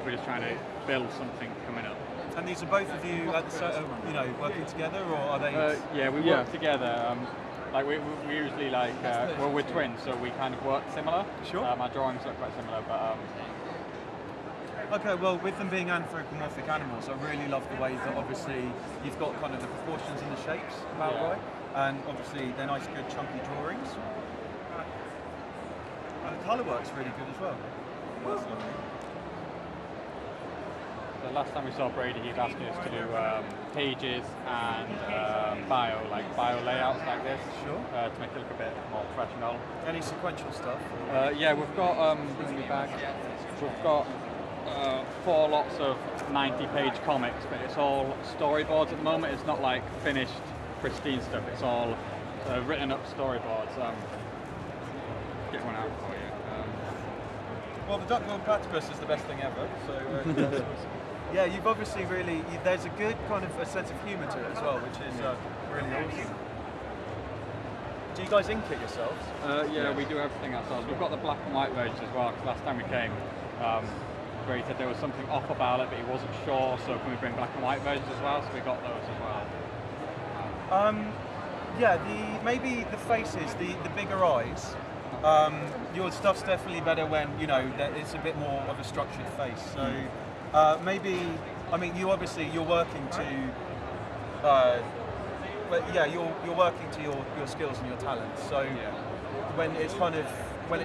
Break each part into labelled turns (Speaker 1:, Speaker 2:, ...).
Speaker 1: we're just trying to build something coming up.
Speaker 2: And these are both of you at the working together, or are they?
Speaker 1: Yeah, we work together. Like we usually well, we're twins, so we kind of work similar.
Speaker 2: Sure.
Speaker 1: Our drawings look quite similar, but.
Speaker 2: Okay, well, with them being anthropomorphic animals, I really love the way that obviously you've got kind of the proportions and the shapes about right, and obviously they're nice, good, chunky drawings. And the colour work's really good as well. That's lovely.
Speaker 1: The last time we saw Brady, he'd asked us to do pages and bio layouts like this.
Speaker 2: Sure.
Speaker 1: To make it look a bit more professional.
Speaker 2: Any sequential stuff?
Speaker 1: Yeah, we've got we've got 4 lots of 90-page comics, but it's all storyboards at the moment. It's not like finished, pristine stuff. It's all written up storyboards. Get one out for you.
Speaker 2: Well, the duck-billed platypus is the best thing ever. So yeah, you've obviously there's a good kind of a sense of humour to it as well, which is really awesome. Do you guys ink it yourselves?
Speaker 1: Yeah, we do everything ourselves. We've got the black and white versions as well, because last time we came, Brady said there was something off about it, but he wasn't sure, so can we bring black and white versions as well? So we got those as well.
Speaker 2: Yeah, maybe the faces, the bigger eyes. Your stuff's definitely better when it's a bit more of a structured face. So maybe, I mean, you're working to, but yeah, you're working to your skills and your talents. So when it's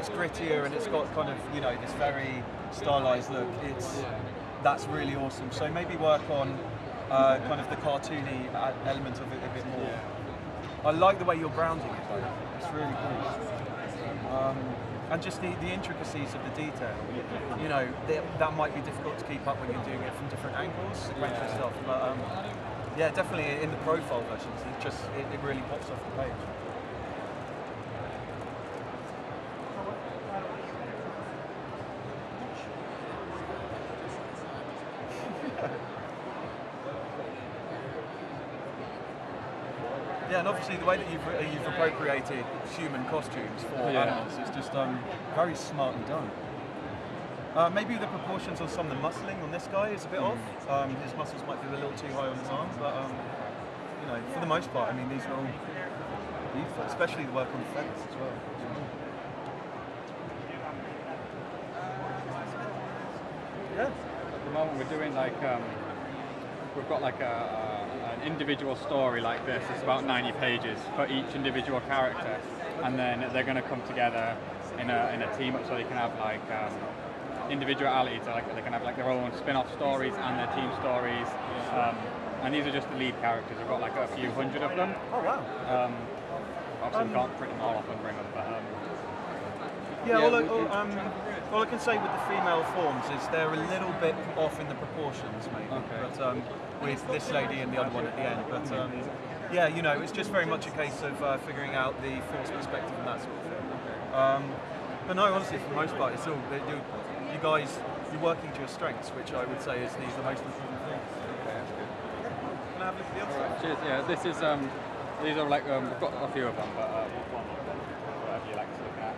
Speaker 2: grittier and it's got kind of this very stylized look, that's really awesome. So maybe work on kind of the cartoony element of it a bit more. I like the way you're grounding it though. It's really cool. And just the intricacies of the detail. That might be difficult to keep up when you're doing it from different angles, sequential stuff. But yeah, definitely in the profile versions, it really pops off the page. Yeah, and obviously the way that you've appropriated human costumes for animals is just very smartly done. Maybe the proportions on some of the muscling on this guy is a bit off. His muscles might be a little too high on his arms, but for the most part, I mean, these are all beautiful, especially the work on the feathers as well. Yeah.
Speaker 1: At the moment, we're doing we've got an individual story like this. It's about 90 pages for each individual character, and then they're going to come together in a team up so they can have individuality. So they can have their own spin-off stories and their team stories. And these are just the lead characters. We've got a few hundred of them.
Speaker 2: Oh wow.
Speaker 1: Obviously we can't print them all off and bring them, but
Speaker 2: all I can say with the female forms is they're a little bit off in the proportions, maybe.
Speaker 1: Okay.
Speaker 2: But with this lady and the other one at the end. But yeah, it's just very much a case of figuring out the force perspective and that sort of thing. But no, honestly, for the most part, it's all you guys. You're working to your strengths, which I would say is the most important thing.
Speaker 1: okay, that's good.
Speaker 2: Can I have a look at the other side?
Speaker 1: Cheers. Yeah, this is these are we've got a few of them, but whatever you like to look at.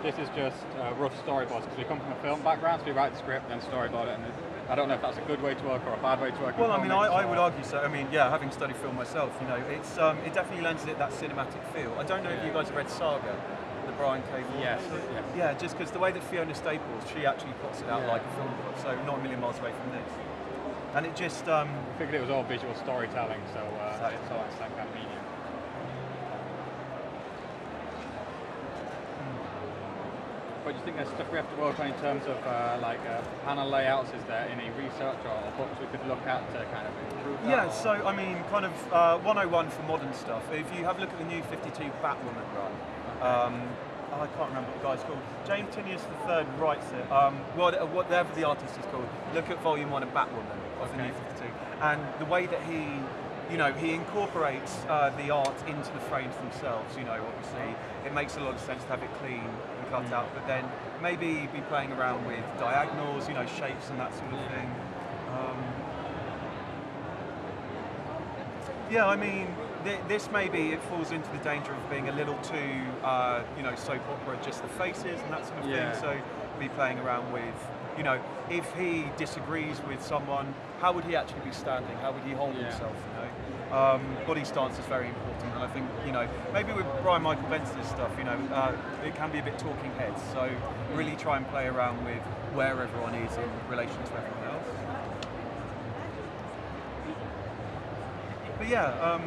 Speaker 1: This is just rough storyboards because we come from a film background, so we write the script and storyboard it. And I don't know if that's a good way to work or a bad way to work.
Speaker 2: Well, I mean, I would argue so. I mean, yeah, having studied film myself, it definitely lends it that cinematic feel. I don't know if you guys have read Saga, the Brian K. Vaughan.
Speaker 1: Yes.
Speaker 2: Yeah, just because the way that Fiona Staples, she actually puts it out like a film book, so not a million miles away from this. And it just...
Speaker 1: I figured it was all visual storytelling, so it's that kind of medium. What do you think there's stuff we have to work on in terms of panel layouts? Is there any research or books we could look at to kind of improve that?
Speaker 2: Yeah, so I mean, kind of 101 for modern stuff. If you have a look at the new 52 Batwoman run, I can't remember what the guy's called. James Tinius III writes it. Whatever the artist is called, look at Volume 1 of Batwoman of the new 52, and the way that he incorporates the art into the frames themselves. Obviously, it makes a lot of sense to have it clean and cut out, but then maybe be playing around with diagonals, shapes and that sort of thing. Yeah, I mean, this maybe it falls into the danger of being a little too, soap opera, just the faces and that sort of thing. So be playing around with, You know, if he disagrees with someone, how would he actually be standing? How would he hold himself? You know, body stance is very important, and I think, you know, maybe with Brian Michael Bence's stuff, you know, it can be a bit talking heads. So really try and play around with where everyone is in relation to everyone else. But yeah,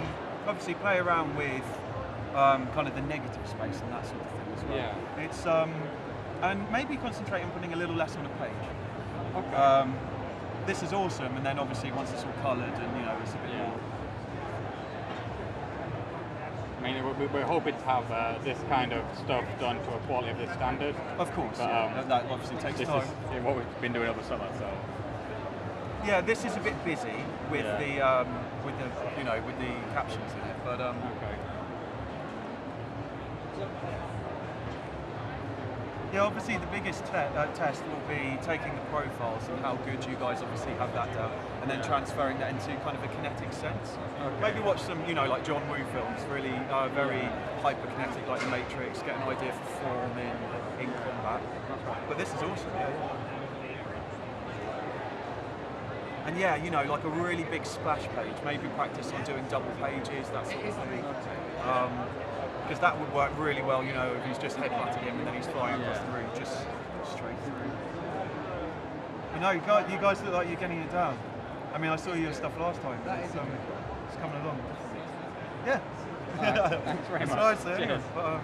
Speaker 2: obviously play around with kind of the negative space and that sort of thing as well.
Speaker 1: Yeah.
Speaker 2: It's and maybe concentrate on putting a little less on a page.
Speaker 1: Okay.
Speaker 2: This is awesome, and then obviously once it's all coloured and, you know, it's a bit more.
Speaker 1: I mean, we're hoping to have this kind of stuff done to a quality of this standard.
Speaker 2: Of course,
Speaker 1: but,
Speaker 2: that obviously takes
Speaker 1: this
Speaker 2: time.
Speaker 1: Is what we've been doing over summer, so.
Speaker 2: Yeah, this is a bit busy with the you know, with the captions in it, but
Speaker 1: Okay.
Speaker 2: yeah, obviously the biggest test will be taking the profiles and how good you guys obviously have that down, and then transferring that into kind of a kinetic sense.
Speaker 1: Okay.
Speaker 2: Maybe watch some, you know, like John Woo films, really very hyperkinetic, like The Matrix, get an idea for form in combat. But this is awesome, yeah. And yeah, you know, like a really big splash page, maybe practice on doing double pages, that sort of thing. Because that would work really well, you know, if he's just headbutting him and then he's flying across the room, just straight through. You know, you guys look like you're getting it down. I mean, I saw your stuff last time. It's coming along. Yeah.
Speaker 1: Thanks very much.
Speaker 2: Nice, yeah.
Speaker 1: Cheers.
Speaker 2: But,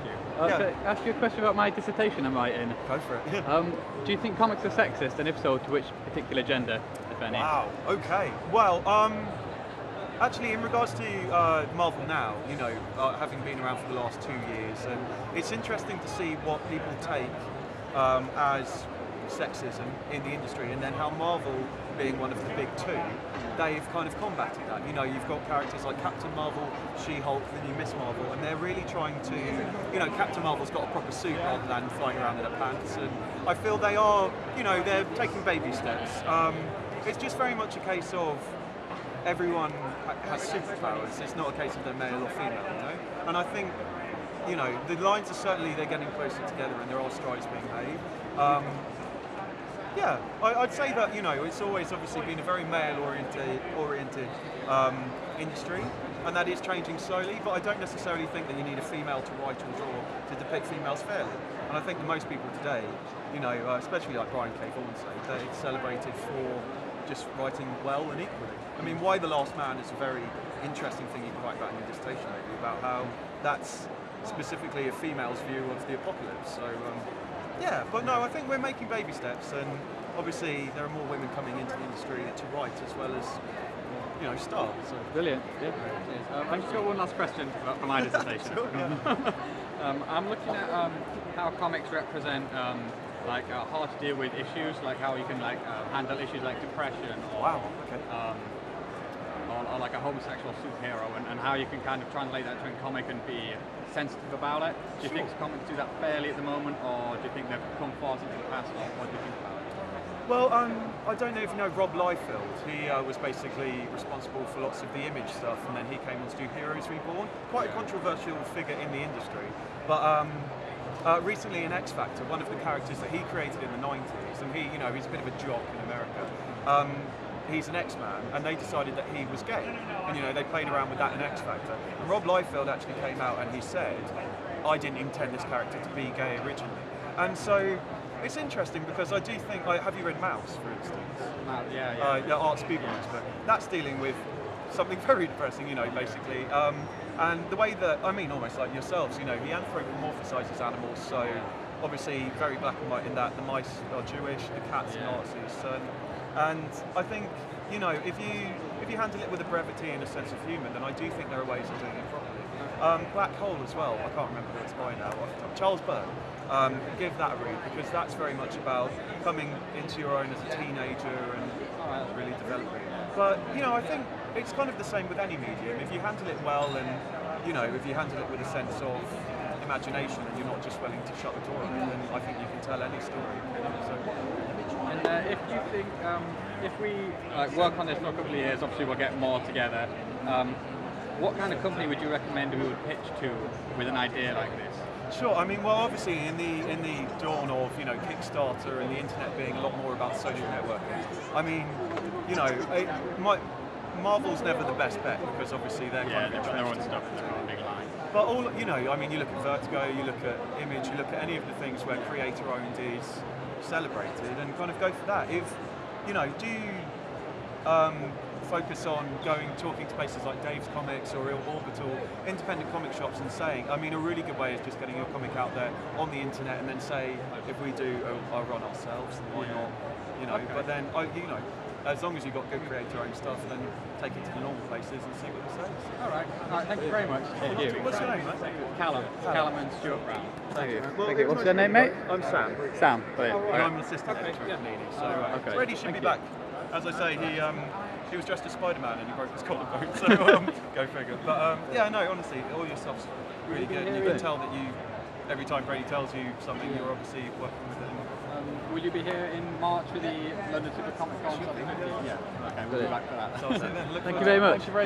Speaker 1: Can I ask you a question about my dissertation I'm writing?
Speaker 2: Go for it.
Speaker 1: Do you think comics are sexist, and if so, to which particular gender, if any?
Speaker 2: Wow, okay. Well, actually, in regards to Marvel now, you know, having been around for the last 2 years, and it's interesting to see what people take as sexism in the industry, and then how Marvel, being one of the big two, they've kind of combated that. You know, you've got characters like Captain Marvel, She-Hulk, the new Miss Marvel, and they're really trying to, you know, Captain Marvel's got a proper suit rather than flying around in her pants, and I feel they are, you know, they're taking baby steps. It's just very much a case of everyone has superpowers. It's not a case of they're male or female, you know? And I think, you know, the lines are certainly, they're getting closer together and there are strides being made. Yeah, I'd say that, you know, it's always obviously been a very male-oriented industry, and that is changing slowly, but I don't necessarily think that you need a female to write or draw to depict females fairly. And I think that most people today, you know, especially like Brian K. Vaughan say, they're celebrated for just writing well and equally. I mean, Why the Last Man is a very interesting thing you can write about in your dissertation, maybe, about how that's specifically a female's view of the apocalypse. So, yeah, but no, I think we're making baby steps, and obviously there are more women coming into the industry to write as well as, you know, star. So.
Speaker 1: Brilliant. Yeah. I've just got one last question for my dissertation.
Speaker 2: Sure, yeah.
Speaker 1: I'm looking at how comics represent like hard to deal with issues, like how you can like handle issues like depression or,
Speaker 2: Wow. Okay.
Speaker 1: or like a homosexual superhero, and how you can kind of translate that to a comic and be sensitive about it. Do you think comics do that fairly at the moment, or do you think they've come far into the past, or what do you think about it?
Speaker 2: Well, I don't know if you know Rob Liefeld. He was basically responsible for lots of the Image stuff, and then he came on to do Heroes Reborn. Quite a controversial figure in the industry. But recently in X Factor, one of the characters that he created in the 90s, and he, you know, he's a bit of a jock in America. He's an X-Man, and they decided that he was gay. And, you know, they played around with that in X Factor. And Rob Liefeld actually came out and he said, I didn't intend this character to be gay originally. And so, it's interesting because I do think, like, have you read Mouse, for instance?
Speaker 1: Yeah.
Speaker 2: The Art Spiegelman's book. That's dealing with something very depressing, you know, basically. And the way that, I mean, almost like yourselves, you know, he anthropomorphizes animals, so obviously very black and white in that. The mice are Jewish, the cats are Nazis. And I think, you know, if you handle it with a brevity and a sense of humour, then I do think there are ways of doing it properly. Black Hole as well, I can't remember who it's by now. Charles Byrne. Give that a read, because that's very much about coming into your own as a teenager and really developing. But, you know, I think it's kind of the same with any medium. If you handle it well and, you know, if you handle it with a sense of imagination and you're not just willing to shut the door on it, then I think you can tell any story. So.
Speaker 1: And if you think, if we work on this for a couple of years, obviously we'll get more together. What kind of company would you recommend we would pitch to with an idea like this?
Speaker 2: Sure. I mean, well, obviously, in the dawn of Kickstarter and the internet being a lot more about social networking, I mean, Marvel's never the best bet because obviously they're kind of
Speaker 1: they've got their own stuff. It's got a big line.
Speaker 2: But I mean, you look at Vertigo, you look at Image, you look at any of the things where creator-owned is celebrated, and kind of go for that. If do you focus on talking to places like Dave's Comics or Orbital, independent comic shops, and saying, I mean, a really good way is just getting your comic out there on the internet, and then say, if we do a run ourselves, then why not?
Speaker 1: Okay.
Speaker 2: But then as long as you've got good creator-owned stuff, then take it to the normal places and see what it says.
Speaker 1: All right, thank you very much. Thank you.
Speaker 2: What's your name, mate?
Speaker 1: Callum and Stuart Brown.
Speaker 3: Thank you.
Speaker 2: Well,
Speaker 3: Thank you. What's your name, mate?
Speaker 2: I'm Sam.
Speaker 3: Sam. Brilliant.
Speaker 2: And I'm an assistant editor at Panini. So
Speaker 3: Okay.
Speaker 2: Freddie should be back. As I say, he was dressed as Spider-Man and he broke his collarbone. So go figure. But yeah, no, honestly, all your stuff's really good. And you can tell that every time Brady tells you something, you're obviously working with it.
Speaker 1: Will you be here in March for the London Super Comic Con? Yeah. Okay, we'll be back for that.
Speaker 2: So I'll see you then.
Speaker 3: Thank you very much.
Speaker 1: Thank you very